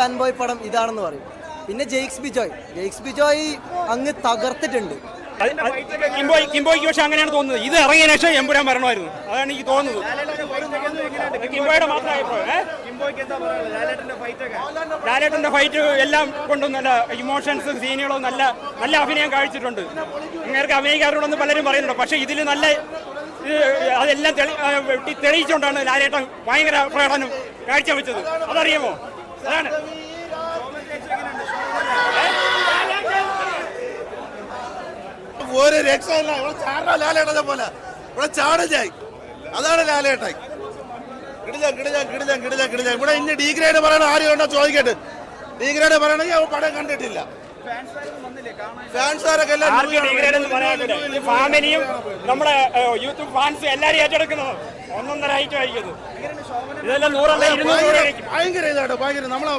ഫാൻബോയ് പടം ഇതാണെന്ന് പറയും. പിന്നെ ജെയ്ക്സ് ബിജോയ് അങ്ങ് തകർത്തിട്ടുണ്ട്. കിംബോയ്ക്ക് പക്ഷെ അങ്ങനെയാണ് തോന്നുന്നത്. ഇത് ഇറങ്ങിയ ശേഷം എമ്പുരാൻ വരണമായിരുന്നു, അതാണ് എനിക്ക് തോന്നുന്നത്. കിംബോയുടെ മാത്രം അഭിപ്രായം. ലാലേട്ടന്റെ ഫൈറ്റ് എല്ലാം കൊണ്ടും നല്ല ഇമോഷൻസ് സീനുകളും നല്ല നല്ല അഭിനയം കാഴ്ചിട്ടുണ്ട്. ഇങ്ങനെ അഭിനയിക്കാറുണ്ടെന്ന് പലരും പറയുന്നുണ്ട്. പക്ഷെ ഇതിൽ നല്ല അതെല്ലാം തെളിയിച്ചുകൊണ്ടാണ് ലാലേട്ടൻ ഭയങ്കര പ്രകടനം കാഴ്ചവെച്ചത്. അതറിയാമോ? അതാണ് ഒരു രക്ഷയില്ല. ഇവിടെ ചാട ലാലേട്ടനെ പോലെ ഇവിടെ ചാടലായി. അതാണ് ലാലേട്ടായി. കിടിലം ഇവിടെ ഇനി ഡീഗ്രേഡ് പറയണ ആരും ഉണ്ടോ ചോദിക്കട്ടെ. ഡീഗ്രേഡ് പറയണമെങ്കിൽ അവ പടം കണ്ടിട്ടില്ല. ഫാമിലിയും നമ്മുടെ യൂത്ത് ഫാൻസ് എല്ലാരും ഏറ്റെടുക്കുന്നത് ഒന്നൊന്നര ഐറ്റം അയക്കുന്നത്. ഇതെല്ലാം 100 200 ഭയങ്കര ഇതാട്ടോ, ഭയങ്കര നമ്മളെ